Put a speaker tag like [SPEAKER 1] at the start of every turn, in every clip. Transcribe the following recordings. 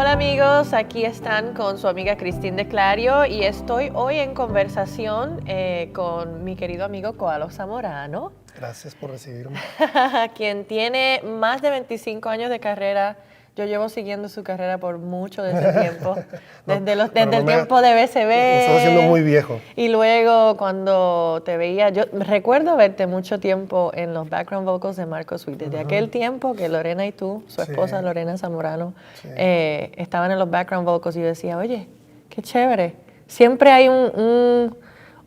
[SPEAKER 1] Hola amigos, aquí están con su amiga Cristín de Clario y estoy hoy en conversación con mi querido amigo Koalo Zamorano.
[SPEAKER 2] Gracias por recibirme.
[SPEAKER 1] Quien tiene más de 25 años de carrera. Yo llevo siguiendo su carrera por mucho de ese tiempo, desde el tiempo de BCB.
[SPEAKER 2] Lo estás haciendo muy viejo.
[SPEAKER 1] Y luego cuando te veía, yo recuerdo verte mucho tiempo en los background vocals de Marco Sweet. Desde aquel tiempo que Lorena y tú, su esposa Lorena Zamorano, estaban en los background vocals y yo decía, oye, qué chévere. Siempre hay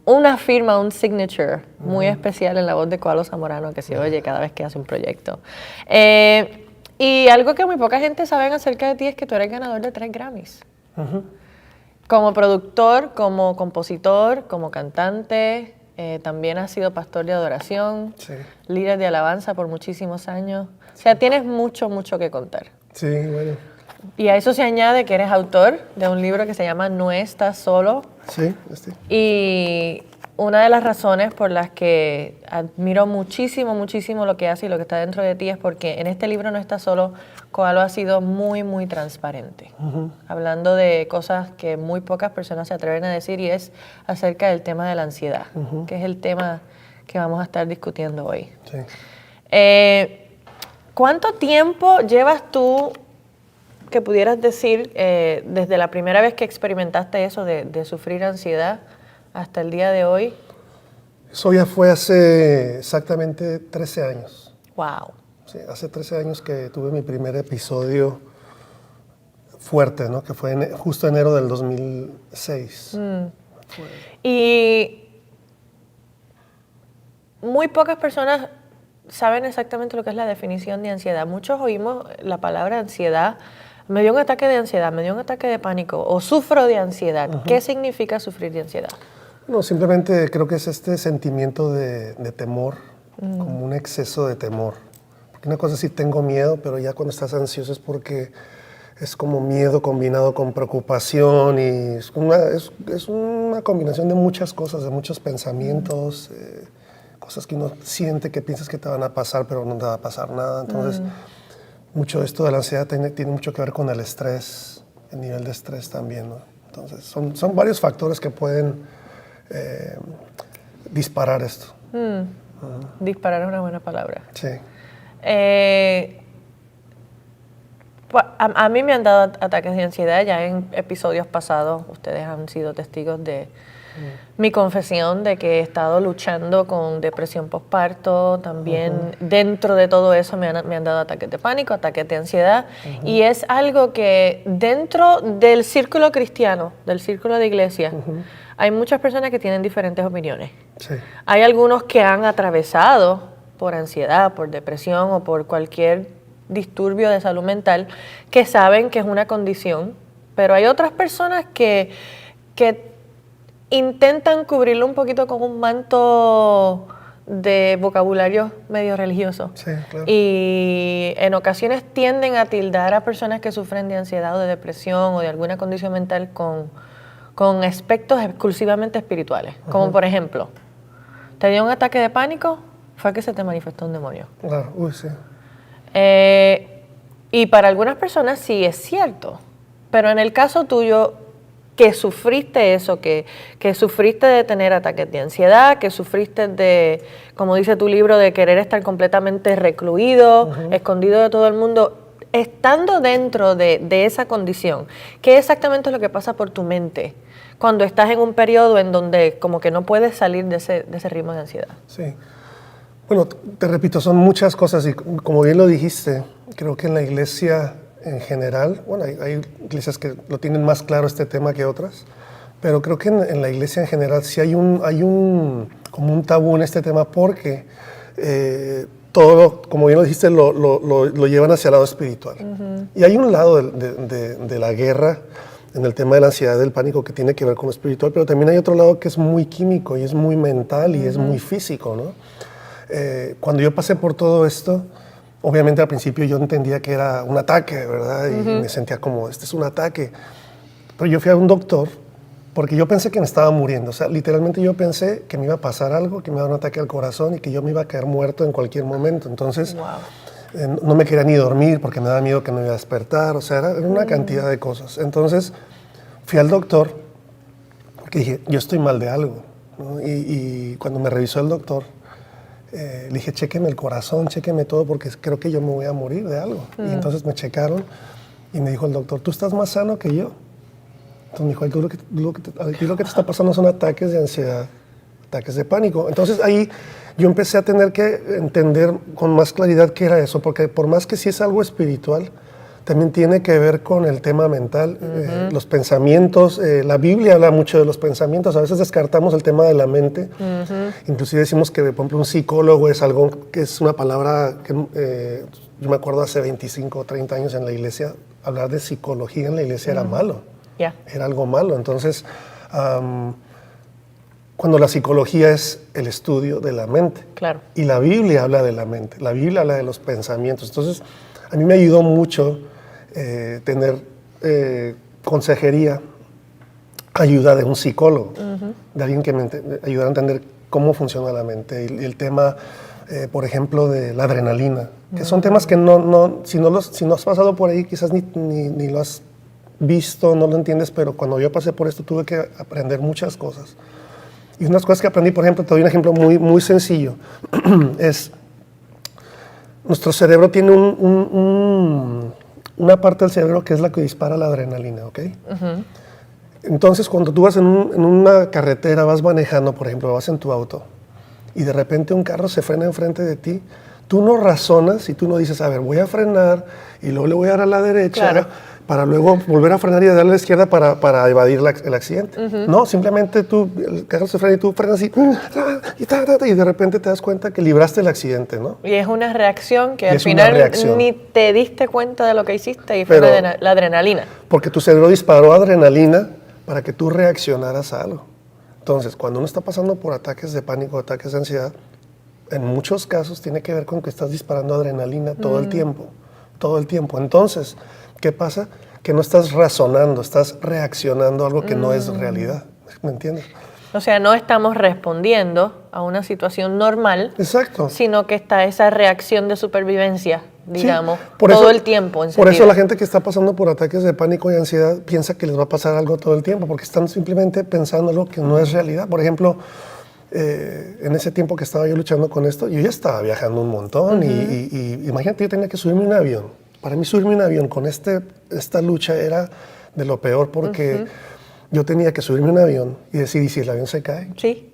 [SPEAKER 1] una firma, un signature muy especial en la voz de Koalo Zamorano que se oye cada vez que hace un proyecto. Y algo que muy poca gente sabe acerca de ti es que tú eres ganador de 3 Grammys. Como productor, como compositor, como cantante, también has sido pastor de adoración, líder de alabanza por muchísimos años. O sea, tienes mucho, mucho que contar.
[SPEAKER 2] Sí, bueno.
[SPEAKER 1] Y a eso se añade que eres autor de un libro que se llama No estás solo.
[SPEAKER 2] Sí.
[SPEAKER 1] Y una de las razones por las que admiro muchísimo, muchísimo lo que hace y lo que está dentro de ti es porque en este libro No estás solo, Koalo ha sido muy, muy transparente. Hablando de cosas que muy pocas personas se atreven a decir y es acerca del tema de la ansiedad, que es el tema que vamos a estar discutiendo hoy.
[SPEAKER 2] Sí.
[SPEAKER 1] ¿Cuánto tiempo llevas tú, que pudieras decir, desde la primera vez que experimentaste eso de sufrir ansiedad hasta el día de hoy?
[SPEAKER 2] Eso ya fue hace exactamente 13 años.
[SPEAKER 1] Wow.
[SPEAKER 2] Sí, hace 13 años que tuve mi primer episodio fuerte, ¿no? Que fue justo enero del 2006.
[SPEAKER 1] Y muy pocas personas saben exactamente lo que es la definición de ansiedad. Muchos oímos la palabra ansiedad. Me dio un ataque de ansiedad, me dio un ataque de pánico o sufro de ansiedad. ¿Qué significa sufrir de ansiedad?
[SPEAKER 2] No, simplemente creo que es este sentimiento de temor, como un exceso de temor. Porque una cosa es si tengo miedo, pero ya cuando estás ansioso es porque es como miedo combinado con preocupación y es una combinación de muchas cosas, de muchos pensamientos, cosas que uno siente que piensas que te van a pasar, pero no te va a pasar nada. Entonces, mucho de esto de la ansiedad tiene mucho que ver con el estrés, el nivel de estrés también, ¿no? Entonces, son varios factores que pueden disparar esto.
[SPEAKER 1] Disparar es una buena palabra.
[SPEAKER 2] Sí.
[SPEAKER 1] A mí me han dado ataques de ansiedad ya en episodios pasados. Ustedes han sido testigos de mi confesión de que he estado luchando con depresión postparto. También dentro de todo eso me han dado ataques de pánico, ataques de ansiedad. Y es algo que dentro del círculo cristiano, del círculo de iglesia, hay muchas personas que tienen diferentes opiniones.
[SPEAKER 2] Sí.
[SPEAKER 1] Hay algunos que han atravesado por ansiedad, por depresión o por cualquier disturbio de salud mental que saben que es una condición, pero hay otras personas que intentan cubrirlo un poquito con un manto de vocabulario medio religioso.
[SPEAKER 2] Sí, claro.
[SPEAKER 1] Y en ocasiones tienden a tildar a personas que sufren de ansiedad o de depresión o de alguna condición mental con aspectos exclusivamente espirituales. Como por ejemplo, ¿te dio un ataque de pánico? Fue que se te manifestó un demonio.
[SPEAKER 2] Claro, sí.
[SPEAKER 1] Y para algunas personas sí es cierto, pero en el caso tuyo, que sufriste eso, que sufriste de tener ataques de ansiedad, que sufriste de, como dice tu libro, de querer estar completamente recluido, escondido de todo el mundo, estando dentro de esa condición, ¿qué exactamente es lo que pasa por tu mente cuando estás en un periodo en donde como que no puedes salir de ese ritmo de ansiedad?
[SPEAKER 2] Sí. Bueno, te repito, son muchas cosas y como bien lo dijiste, creo que en la iglesia en general, bueno, hay iglesias que lo tienen más claro este tema que otras, pero creo que en la iglesia en general sí hay como un tabú en este tema porque todo, como bien lo dijiste, lo llevan hacia el lado espiritual. Y hay un lado de la guerra en el tema de la ansiedad, del pánico, que tiene que ver con lo espiritual, pero también hay otro lado que es muy químico y es muy mental y es muy físico, ¿no? Cuando yo pasé por todo esto, obviamente al principio yo entendía que era un ataque, ¿verdad? Y me sentía como, este es un ataque. Pero yo fui a un doctor porque yo pensé que me estaba muriendo. O sea, literalmente yo pensé que me iba a pasar algo, que me iba a dar un ataque al corazón y que yo me iba a caer muerto en cualquier momento. Entonces, No me quería ni dormir porque me daba miedo que no iba a despertar. O sea, era una cantidad de cosas. Entonces, fui al doctor porque dije, yo estoy mal de algo, ¿no? Y cuando me revisó el doctor, le dije, chéqueme el corazón, chéqueme todo porque creo que yo me voy a morir de algo. Y entonces me checaron y me dijo el doctor, tú estás más sano que yo. Entonces me dijo, "Ay, lo que te está pasando son ataques de ansiedad, ataques de pánico". Entonces ahí yo empecé a tener que entender con más claridad qué era eso, porque por más que sí es algo espiritual, también tiene que ver con el tema mental, los pensamientos. La Biblia habla mucho de los pensamientos. A veces descartamos el tema de la mente. Inclusive decimos que, por ejemplo, un psicólogo es algo que es una palabra que yo me acuerdo hace 25 o 30 años en la iglesia, hablar de psicología en la iglesia era malo.
[SPEAKER 1] Yeah.
[SPEAKER 2] Era algo malo. Entonces, cuando la psicología es el estudio de la mente.
[SPEAKER 1] Claro.
[SPEAKER 2] Y la Biblia habla de la mente, la Biblia habla de los pensamientos. Entonces, a mí me ayudó mucho tener consejería, ayuda de un psicólogo, de alguien que me ayudara a entender cómo funciona la mente. Y el tema, por ejemplo, de la adrenalina, que son temas que si no has pasado por ahí, quizás ni lo has visto, no lo entiendes, pero cuando yo pasé por esto tuve que aprender muchas cosas. Y unas cosas que aprendí, por ejemplo, te doy un ejemplo muy, muy sencillo, es nuestro cerebro tiene una parte del cerebro que es la que dispara la adrenalina, ¿ok? Entonces, cuando tú vas en una carretera, vas manejando, por ejemplo, vas en tu auto, y de repente un carro se frena enfrente de ti, tú no razonas y tú no dices, a ver, voy a frenar y luego le voy a dar a la derecha, claro, para luego volver a frenar y darle a la izquierda para evadir el accidente. No, simplemente el carro se frena y tú frenas y de repente te das cuenta que libraste el accidente, ¿no?
[SPEAKER 1] Y es una reacción que al final ni te diste cuenta de lo que hiciste y fue la adrenalina.
[SPEAKER 2] Porque tu cerebro disparó adrenalina para que tú reaccionaras a algo. Entonces, cuando uno está pasando por ataques de pánico, ataques de ansiedad, en muchos casos tiene que ver con que estás disparando adrenalina todo el tiempo, todo el tiempo. Entonces, ¿qué pasa? Que no estás razonando, estás reaccionando a algo que no es realidad. ¿Me entiendes?
[SPEAKER 1] O sea, no estamos respondiendo a una situación normal,
[SPEAKER 2] exacto,
[SPEAKER 1] sino que está esa reacción de supervivencia, digamos,
[SPEAKER 2] sí,
[SPEAKER 1] todo el tiempo.
[SPEAKER 2] Por eso la gente que está pasando por ataques de pánico y ansiedad piensa que les va a pasar algo todo el tiempo, porque están simplemente pensando algo que no es realidad. Por ejemplo, en ese tiempo que estaba yo luchando con esto, yo ya estaba viajando un montón y imagínate, yo tenía que subirme a un avión. Para mí subirme a un avión con esta lucha era de lo peor porque yo tenía que subirme a un avión y decir, ¿y si el avión se cae?
[SPEAKER 1] Sí.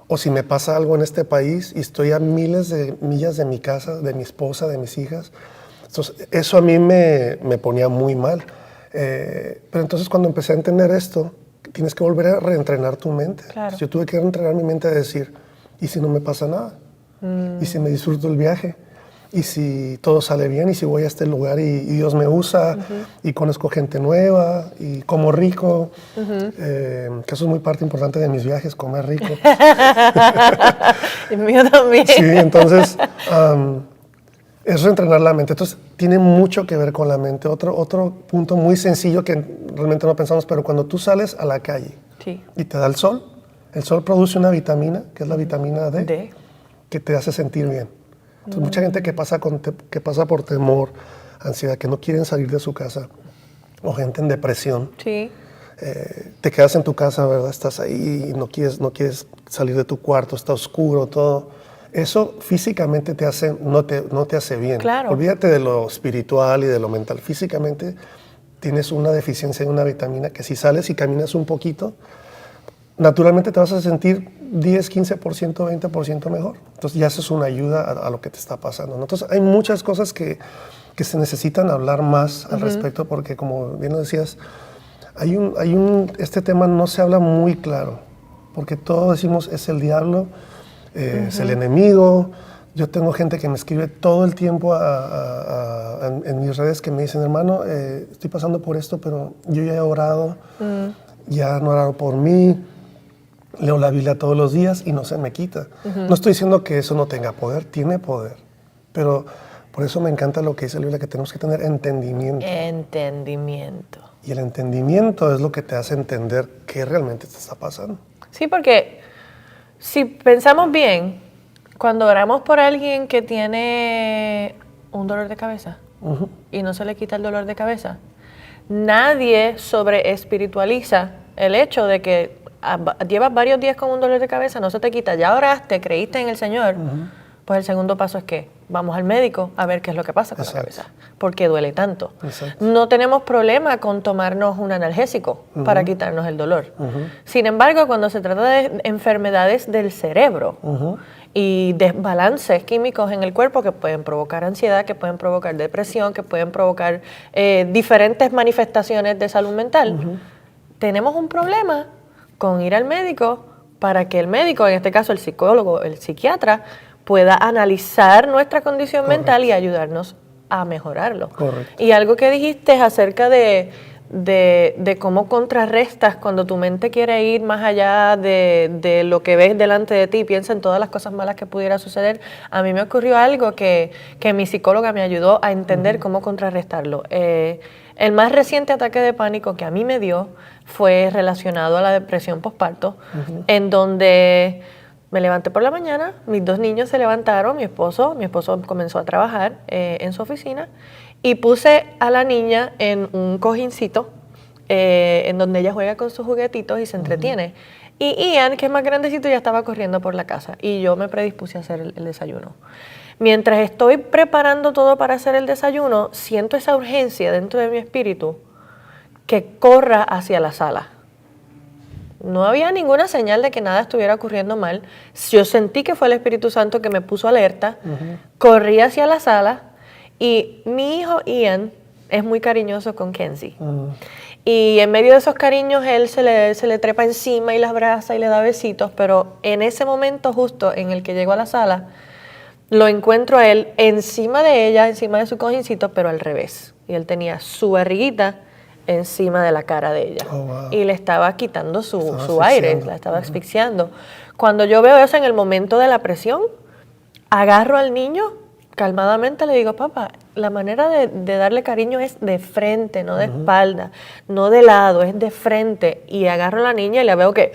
[SPEAKER 2] O si me pasa algo en este país y estoy a miles de millas de mi casa, de mi esposa, de mis hijas. Entonces, eso a mí me ponía muy mal. Pero entonces cuando empecé a entender esto, tienes que volver a reentrenar tu mente.
[SPEAKER 1] Claro.
[SPEAKER 2] Yo tuve que reentrenar mi mente a decir, ¿y si no me pasa nada? ¿Y si me disfruto el viaje? ¿Y si todo sale bien? ¿Y si voy a este lugar y Dios me usa? Y conozco gente nueva y como rico. Que eso es muy parte importante de mis viajes, comer rico.
[SPEAKER 1] El mío también.
[SPEAKER 2] Sí, entonces es reentrenar la mente. Entonces tiene mucho que ver con la mente. Otro punto muy sencillo que realmente no pensamos, pero cuando tú sales a la calle y te da el sol produce una vitamina, que es la vitamina D, que te hace sentir bien. Entonces, mucha gente que pasa por temor, ansiedad, que no quieren salir de su casa, o gente en depresión, te quedas en tu casa, ¿verdad? Estás ahí y no quieres salir de tu cuarto, está oscuro, todo. Eso físicamente no te hace bien.
[SPEAKER 1] Claro.
[SPEAKER 2] Olvídate de lo espiritual y de lo mental. Físicamente tienes una deficiencia en una vitamina que si sales y caminas un poquito, naturalmente te vas a sentir 10, 15%, 20% mejor. Entonces ya eso es una ayuda a lo que te está pasando, ¿no? Entonces hay muchas cosas que se necesitan hablar más al respecto porque, como bien lo decías, este tema no se habla muy claro porque todos decimos es el diablo, es el enemigo. Yo tengo gente que me escribe todo el tiempo en mis redes que me dicen, hermano, estoy pasando por esto, pero yo ya he orado, ya no he orado por mí. Leo la Biblia todos los días y no se me quita. No estoy diciendo que eso no tenga poder, tiene poder. Pero por eso me encanta lo que dice la Biblia, que tenemos que tener entendimiento.
[SPEAKER 1] Entendimiento.
[SPEAKER 2] Y el entendimiento es lo que te hace entender qué realmente te está pasando.
[SPEAKER 1] Sí, porque si pensamos bien, cuando oramos por alguien que tiene un dolor de cabeza y no se le quita el dolor de cabeza. Nadie sobreespiritualiza el hecho de que llevas varios días con un dolor de cabeza, no se te quita, ya oraste, creíste en el Señor. Pues el segundo paso es que vamos al médico a ver qué es lo que pasa con la cabeza, porque duele tanto. No tenemos problema con tomarnos un analgésico para quitarnos el dolor. Sin embargo, cuando se trata de enfermedades del cerebro y desbalances químicos en el cuerpo que pueden provocar ansiedad, que pueden provocar depresión, que pueden provocar diferentes manifestaciones de salud mental, tenemos un problema con ir al médico para que el médico, en este caso el psicólogo, el psiquiatra, pueda analizar nuestra condición mental y ayudarnos a mejorarlo. Y algo que dijiste es acerca de cómo contrarrestas cuando tu mente quiere ir más allá de lo que ves delante de ti y piensa en todas las cosas malas que pudiera suceder. A mí me ocurrió algo que mi psicóloga me ayudó a entender cómo contrarrestarlo. El más reciente ataque de pánico que a mí me dio fue relacionado a la depresión postparto, en donde me levanté por la mañana, mis 2 niños se levantaron, mi esposo comenzó a trabajar en su oficina y puse a la niña en un cojincito en donde ella juega con sus juguetitos y se entretiene. Y Ian, que es más grandecito, ya estaba corriendo por la casa y yo me predispuse a hacer el desayuno. Mientras estoy preparando todo para hacer el desayuno, siento esa urgencia dentro de mi espíritu que corra hacia la sala. No había ninguna señal de que nada estuviera ocurriendo mal. Yo sentí que fue el Espíritu Santo que me puso alerta. Corrí hacia la sala y mi hijo Ian es muy cariñoso con Kenzie. Y en medio de esos cariños él se le trepa encima y la abraza y le da besitos, pero en ese momento justo en el que llego a la sala, lo encuentro a él encima de ella, encima de su cojincito, pero al revés. Y él tenía su barriguita encima de la cara de ella. Y le estaba quitando su aire, la estaba asfixiando. Cuando yo veo eso en el momento de la presión, agarro al niño, calmadamente le digo, papá, la manera de darle cariño es de frente, no de espalda, no de lado, es de frente. Y agarro a la niña y la veo que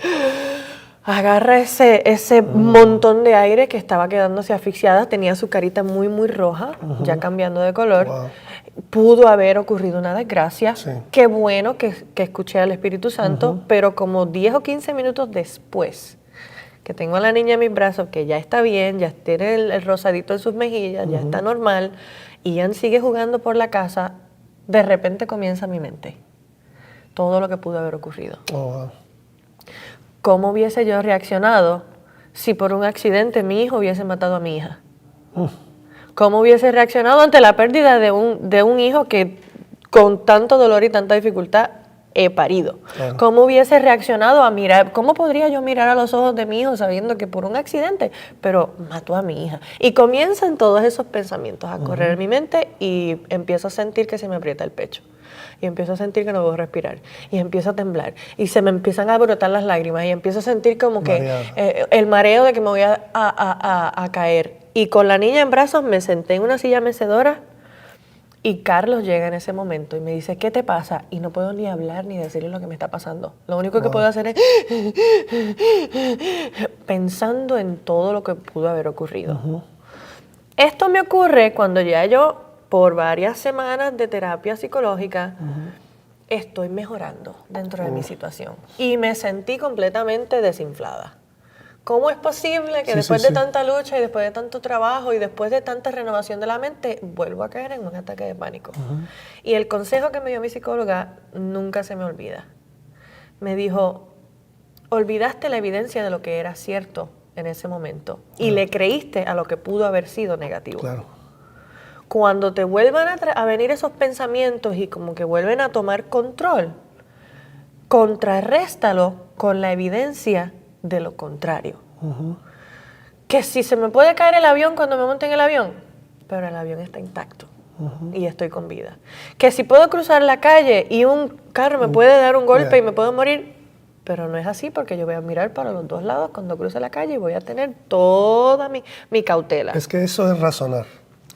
[SPEAKER 1] agarra ese montón de aire que estaba quedándose asfixiada, tenía su carita muy, muy roja, ya cambiando de color. Pudo haber ocurrido una desgracia. Qué bueno que escuché al Espíritu Santo, pero como 10 o 15 minutos después, que tengo a la niña en mis brazos, que ya está bien, ya tiene el rosadito en sus mejillas, ya está normal, y Ian sigue jugando por la casa, de repente comienza mi mente todo lo que pudo haber ocurrido. ¿Cómo hubiese yo reaccionado si por un accidente mi hijo hubiese matado a mi hija? ¿Cómo hubiese reaccionado ante la pérdida de un hijo que con tanto dolor y tanta dificultad he parido? ¿Cómo hubiese reaccionado a mirar? ¿Cómo podría yo mirar a los ojos de mi hijo sabiendo que por un accidente, pero mató a mi hija? Y comienzan todos esos pensamientos a correr en mi mente y empiezo a sentir que se me aprieta el pecho. Y empiezo a sentir que no puedo respirar. Y empiezo a temblar. Y se me empiezan a brotar las lágrimas. Y empiezo a sentir como que el mareo de que me voy a caer. Y con la niña en brazos me senté en una silla mecedora. Y Carlos llega en ese momento y me dice, ¿qué te pasa? Y no puedo ni hablar ni decirle lo que me está pasando. Lo único que puedo hacer es pensando en todo lo que pudo haber ocurrido. Esto me ocurre cuando ya yo, por varias semanas de terapia psicológica, estoy mejorando dentro de mi situación. Y me sentí completamente desinflada. ¿Cómo es posible que después de tanta lucha y después de tanto trabajo y después de tanta renovación de la mente, vuelvo a caer en un ataque de pánico? Y el consejo que me dio mi psicóloga nunca se me olvida. Me dijo, olvidaste la evidencia de lo que era cierto en ese momento y le creíste a lo que pudo haber sido negativo. Cuando te vuelvan a venir esos pensamientos y como que vuelven a tomar control, contrarréstalo con la evidencia de lo contrario. Que si se me puede caer el avión cuando me monte en el avión, pero el avión está intacto y estoy con vida. Que si puedo cruzar la calle y un carro me puede dar un golpe y me puedo morir, pero no es así porque yo voy a mirar para los dos lados cuando cruce la calle y voy a tener toda mi cautela.
[SPEAKER 2] Es que eso es razonar.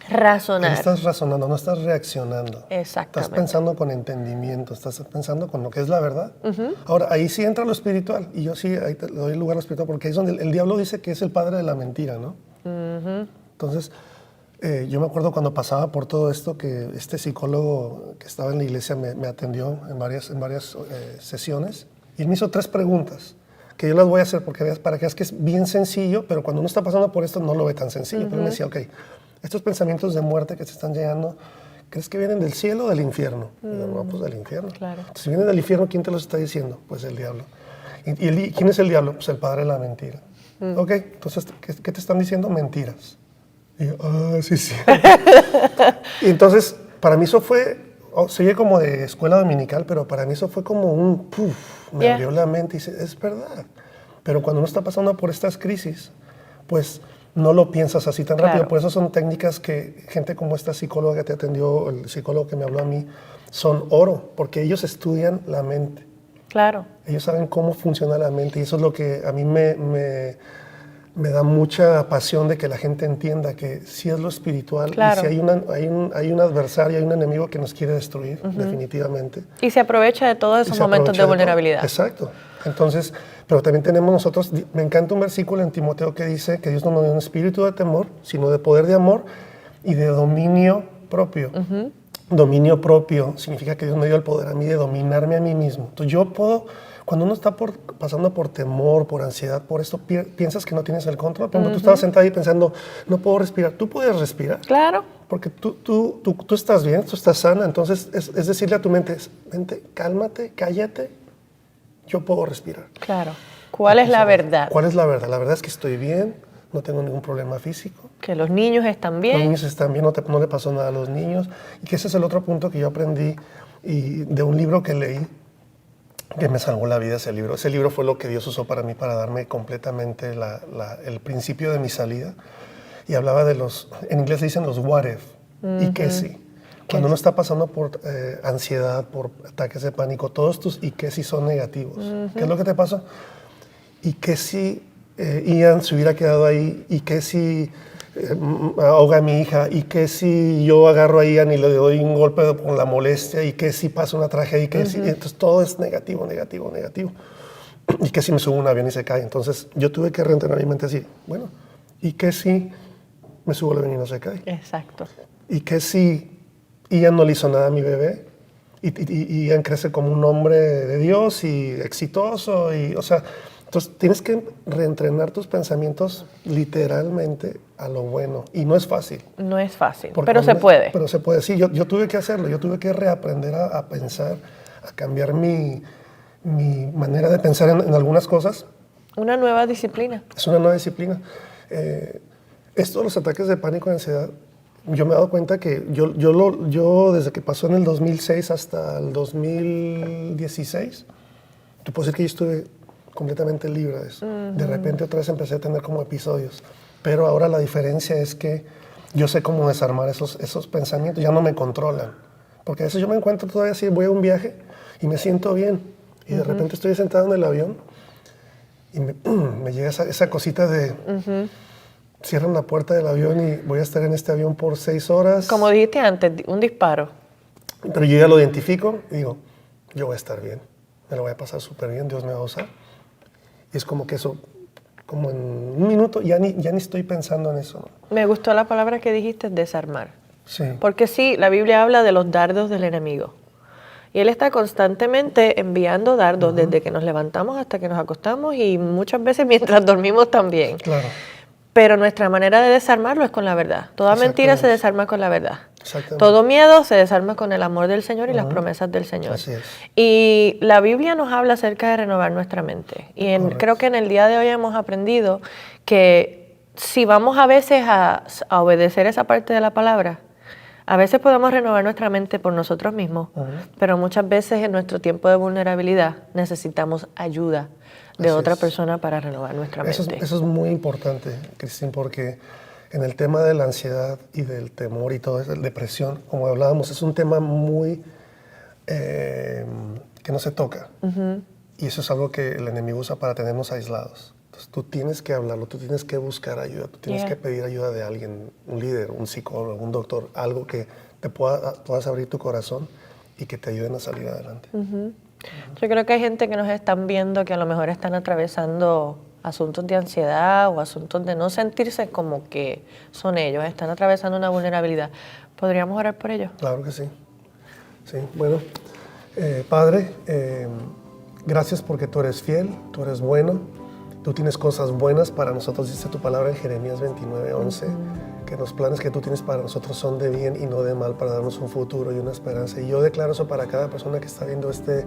[SPEAKER 1] Razonar.
[SPEAKER 2] Estás razonando, no estás reaccionando.
[SPEAKER 1] Exactamente.
[SPEAKER 2] Estás pensando con entendimiento, estás pensando con lo que es la verdad. Ahora, ahí sí entra lo espiritual. Y yo sí, ahí te doy lugar a lo espiritual, porque ahí es donde el diablo dice que es el padre de la mentira, ¿no? Entonces, Yo me acuerdo cuando pasaba por todo esto que este psicólogo que estaba en la iglesia me atendió en varias sesiones y él me hizo 3 preguntas que yo las voy a hacer porque para que veas que es bien sencillo, pero cuando uno está pasando por esto no lo ve tan sencillo. Pero él me decía, ok, estos pensamientos de muerte que te están llegando, ¿crees que vienen del cielo o del infierno? Y yo, no, pues del infierno.
[SPEAKER 1] Claro.
[SPEAKER 2] Entonces, si vienen del infierno, ¿quién te los está diciendo? Pues el diablo. ¿Y quién es el diablo? Pues el padre de la mentira. Ok, entonces, ¿qué te están diciendo? Mentiras. Y yo, sí. Y entonces, para mí eso fue, se oye como de escuela dominical, pero para mí eso fue como un puff, me abrió la mente y dice, es verdad. Pero cuando uno está pasando por estas crisis, pues no lo piensas así tan rápido. Por eso son técnicas que gente como esta psicóloga que te atendió, el psicólogo que me habló a mí, son oro, porque ellos estudian la mente.
[SPEAKER 1] Claro.
[SPEAKER 2] Ellos saben cómo funciona la mente y eso es lo que a mí me da mucha pasión de que la gente entienda que sí es lo espiritual y si hay un adversario, hay un enemigo que nos quiere destruir, definitivamente.
[SPEAKER 1] Y se aprovecha de todos esos momentos de vulnerabilidad.
[SPEAKER 2] Exacto. Entonces, pero también tenemos nosotros, me encanta un versículo en Timoteo que dice que Dios no nos dio un espíritu de temor, sino de poder, de amor y de dominio propio. Dominio propio significa que Dios me dio el poder a mí de dominarme a mí mismo. Entonces yo puedo, cuando uno está pasando por temor, por ansiedad, por esto, piensas que no tienes el control. Por ejemplo, tú estabas sentada ahí pensando, no puedo respirar. Tú puedes respirar.
[SPEAKER 1] Claro.
[SPEAKER 2] Porque tú estás bien, tú estás sana. Entonces es decirle a tu mente, cálmate, cállate, yo puedo respirar.
[SPEAKER 1] Claro. ¿Cuál es la verdad?
[SPEAKER 2] ¿Cuál es la verdad? La verdad es que estoy bien, no tengo ningún problema físico.
[SPEAKER 1] Que los niños están bien.
[SPEAKER 2] Los niños están bien, no le pasó nada a los niños. Y que ese es el otro punto que yo aprendí de un libro que leí, que me salvó la vida ese libro. Ese libro fue lo que Dios usó para mí, para darme completamente el principio de mi salida. Y hablaba de en inglés dicen los what if, y que sí. Cuando uno está pasando por ansiedad, por ataques de pánico, todos tus y que sí son negativos. ¿Qué es lo que te pasó? Y que si Ian se hubiera quedado ahí, y que si ahoga a mi hija, y que si yo agarro a Ian y le doy un golpe con la molestia, y que si pasa una tragedia, y que si, entonces todo es negativo. Y que si me subo a un avión y se cae. Entonces yo tuve que reentrenar mi mente así, bueno, y que si me subo al avión y no se cae.
[SPEAKER 1] Exacto.
[SPEAKER 2] Y que si Ian no le hizo nada a mi bebé, y Ian crece como un hombre de Dios y exitoso, o sea, entonces tienes que reentrenar tus pensamientos literalmente a lo bueno. Y no es fácil.
[SPEAKER 1] No es fácil, pero se puede.
[SPEAKER 2] Pero se puede, sí. Yo tuve que hacerlo. Yo tuve que reaprender a pensar, a cambiar mi manera de pensar en algunas cosas.
[SPEAKER 1] Una nueva disciplina.
[SPEAKER 2] Es una nueva disciplina. Esto de los ataques de pánico y ansiedad, yo me he dado cuenta que yo desde que pasó en el 2006 hasta el 2016, te puedo decir que yo estuve completamente libre de eso. De repente otra vez empecé a tener como episodios. Pero ahora la diferencia es que yo sé cómo desarmar esos pensamientos, ya no me controlan. Porque a veces yo me encuentro todavía así, voy a un viaje y me siento bien. Y de repente estoy sentado en el avión y me llega esa cosita de... Cierran la puerta del avión y voy a estar en este avión por 6 horas.
[SPEAKER 1] Como dijiste antes, un disparo.
[SPEAKER 2] Pero yo ya lo identifico y digo, yo voy a estar bien, me lo voy a pasar súper bien, Dios me va a usar. Y es como que eso, como en un minuto, ya ni estoy pensando en eso.
[SPEAKER 1] Me gustó la palabra que dijiste, desarmar.
[SPEAKER 2] Sí.
[SPEAKER 1] Porque sí, la Biblia habla de los dardos del enemigo. Y Él está constantemente enviando dardos desde que nos levantamos hasta que nos acostamos y muchas veces mientras dormimos también.
[SPEAKER 2] Claro.
[SPEAKER 1] Pero nuestra manera de desarmarlo es con la verdad. Toda mentira se desarma con la verdad.
[SPEAKER 2] Exactamente.
[SPEAKER 1] Todo miedo se desarma con el amor del Señor y las promesas del Señor.
[SPEAKER 2] Así es.
[SPEAKER 1] Y la Biblia nos habla acerca de renovar nuestra mente. Y creo que en el día de hoy hemos aprendido que si vamos a veces a obedecer esa parte de la palabra, a veces podemos renovar nuestra mente por nosotros mismos, pero muchas veces en nuestro tiempo de vulnerabilidad necesitamos ayuda de otra persona para renovar nuestra mente.
[SPEAKER 2] Eso es muy importante, Cristín, porque en el tema de la ansiedad y del temor y todo eso, depresión, como hablábamos, es un tema muy que no se toca. Y eso es algo que el enemigo usa para tenernos aislados. Entonces tú tienes que hablarlo, tú tienes que buscar ayuda, tú tienes que pedir ayuda de alguien, un líder, un psicólogo, un doctor, algo que te puedas abrir tu corazón y que te ayuden a salir adelante.
[SPEAKER 1] Yo creo que hay gente que nos están viendo que a lo mejor están atravesando asuntos de ansiedad o asuntos de no sentirse como que son ellos, están atravesando una vulnerabilidad. ¿Podríamos orar por ellos?
[SPEAKER 2] Claro que sí. Sí, bueno, Padre, gracias porque tú eres fiel, tú eres bueno, tú tienes cosas buenas para nosotros, dice tu palabra en Jeremías 29:11, que los planes que tú tienes para nosotros son de bien y no de mal, para darnos un futuro y una esperanza. Y yo declaro eso para cada persona que está viendo este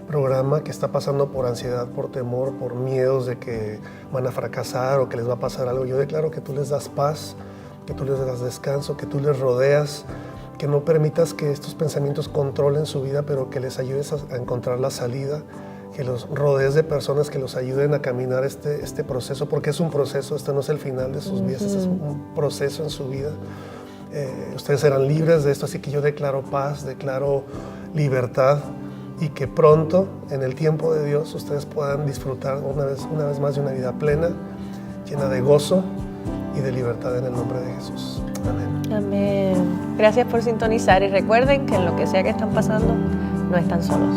[SPEAKER 2] programa, que está pasando por ansiedad, por temor, por miedos de que van a fracasar o que les va a pasar algo. Yo declaro que tú les das paz, que tú les das descanso, que tú les rodeas, que no permitas que estos pensamientos controlen su vida, pero que les ayudes a encontrar la salida, que los rodees de personas que los ayuden a caminar este proceso, porque es un proceso, este no es el final de sus vidas, este es un proceso en su vida. Ustedes serán libres de esto, así que yo declaro paz, declaro libertad, y que pronto, en el tiempo de Dios, ustedes puedan disfrutar una vez más de una vida plena, llena de gozo y de libertad en el nombre de Jesús. Amén.
[SPEAKER 1] Amén. Gracias por sintonizar y recuerden que en lo que sea que están pasando, no están solos.